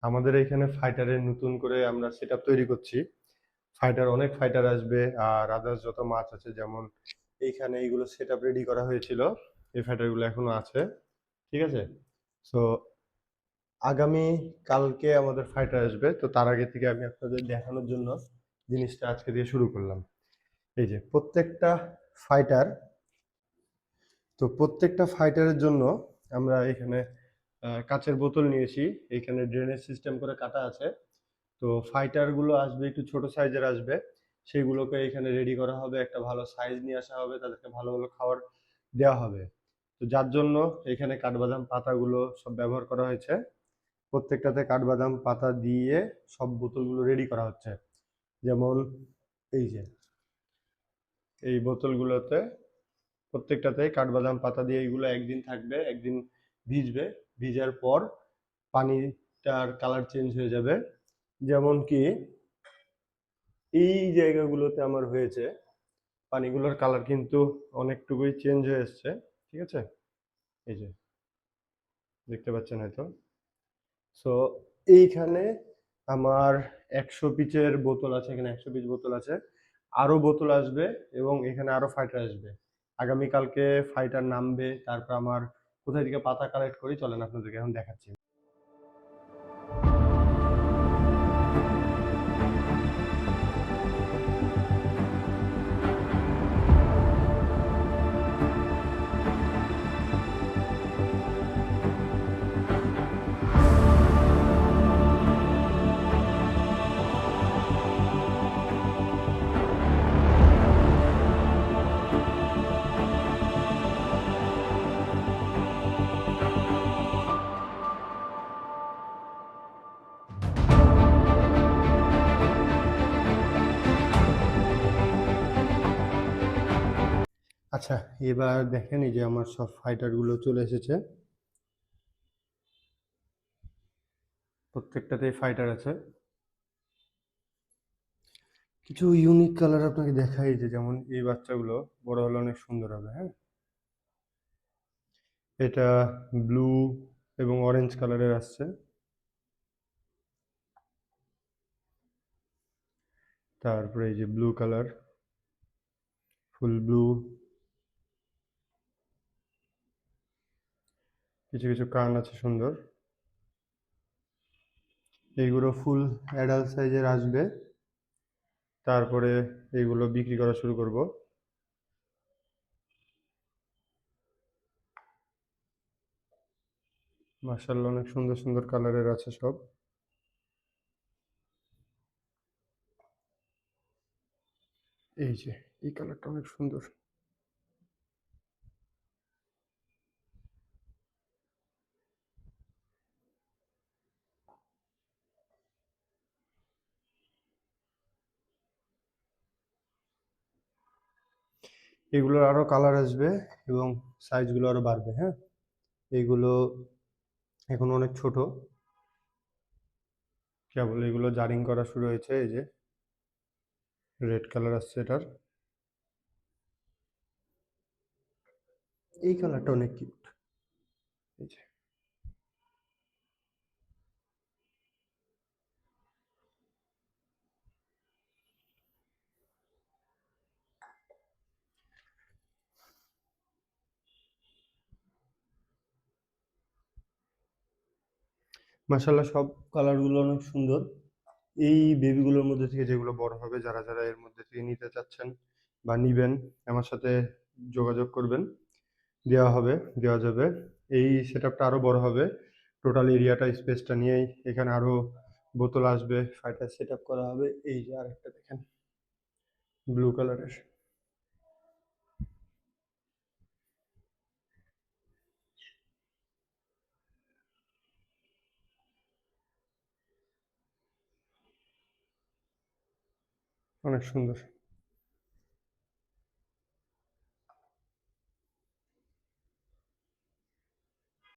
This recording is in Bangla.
আমাদের এখানে ফাইটারের নতুন করে আমরা সেটআপ তৈরি করছি। অনেক ফাইটার আসবে, আর আদার্স যত মাছ আছে, যেমন এইখানে এইগুলো সেটআপ রেডি করা হয়েছিল, এই ফাইটারগুলো এখনো আছে। ঠিক আছে। সো আগামী কালকে আমাদের ফাইটার আসবে, তো তার আগে থেকে আমি আপনাদের দেখানোর জন্য জিনিসটা আজকে দিয়ে শুরু করলাম। এই যে ফাইটার প্রত্যেকটা ফাইটারের জন্য আমরা এখানে কাচের বোতল নিয়েছি। এখানে ড্রেনেজ সিস্টেম করে কাটা আছে। তো ফাইটার গুলো আসবে একটু ছোট সাইজের আসবে, সেগুলোকে এখানে রেডি করা হবে, একটা ভালো সাইজ নিয়ে আসা হবে, তাদেরকে ভালো ভালো খাবার দেওয়া হবে। তো যার জন্য এখানে কাঠবাদাম পাতাগুলো সব ব্যবহার করা হয়েছে। প্রত্যেকটাতে কাঠবাদাম পাতা দিয়ে সব বোতলগুলো রেডি করা হচ্ছে। যেমন এই যে এই বোতলগুলোতে প্রত্যেকটাতে কাঠবাদাম পাতা দিয়ে এইগুলো একদিন থাকবে, একদিন ভিজবে। ভিজার পর পানিটার কালার চেঞ্জ হয়ে যাবে। যেমন কি এই জায়গাগুলোতে আমার হয়েছে, পানিগুলোর কালার কিন্তু অনেকটুকুই চেঞ্জ হয়ে এসছে। ঠিক আছে, এই যে দেখতে পাচ্ছেন হয়তো। সো এইখানে আমার 100 পিচের বোতল আছে, এখানে 100 পিচ বোতল আছে, আরো বোতল আসবে এবং এখানে আরো ফাইটার আসবে। আগামীকালকে ফাইটার নামবে, তারপর আমার কোথায় থেকে পাতা কালেক্ট করি চলেন আপনাদেরকে এখন দেখাচ্ছি। আচ্ছা, এবার দেখেন এই যে আমার সব ফাইটার গুলো চলে এসেছে, প্রত্যেকটাতেই ফাইটার আছে। কিছু ইউনিক কালার আপনাকে দেখাই, যে যেমন এই বাচ্চাগুলো বড় হলে অনেক সুন্দর হবে। হ্যাঁ, এটা ব্লু এবং অরেঞ্জ কালারের আসছে। তারপরে এই যে ব্লু কালার, ফুল ব্লু, কিছু কিছু কান আছে সুন্দর। এইগুলো ফুল অ্যাডাল্ট সাইজের আসবে, তারপরে এইগুলো বিক্রি করা শুরু করব। মাশাআল্লাহ, অনেক সুন্দর সুন্দর কালারের আছে সব। এই যে এই কালারটা অনেক সুন্দর। এগুলোর আরো কালার আসবে এবং সাইজগুলো আরো বাড়বে। হ্যাঁ, এইগুলো এখন অনেক ছোট, কেবল এগুলো জারিং করা শুরু হয়েছে। এই যে রেড কালার আসছে এটার, এই কালারটা অনেক কিউট। এই যে মাশাআল্লাহ, সব কালারগুলো অনেক সুন্দর। এই বেবিগুলোর মধ্যে থেকে যেগুলো বড় হবে, যারা যারা এর মধ্যে থেকে নিতে চাচ্ছেন বা নিবেন, আমার সাথে যোগাযোগ করবেন, দেওয়া হবে, দেওয়া যাবে। এই সেটআপটা আরো বড় হবে, টোটাল এরিয়াটা স্পেসটা নিয়েই। এখানে আরো বোতল আসবে, ফাইটার সেটআপ করা হবে। এই যে আরেকটা দেখেন, ব্লু কালারের। অনেক সুন্দর।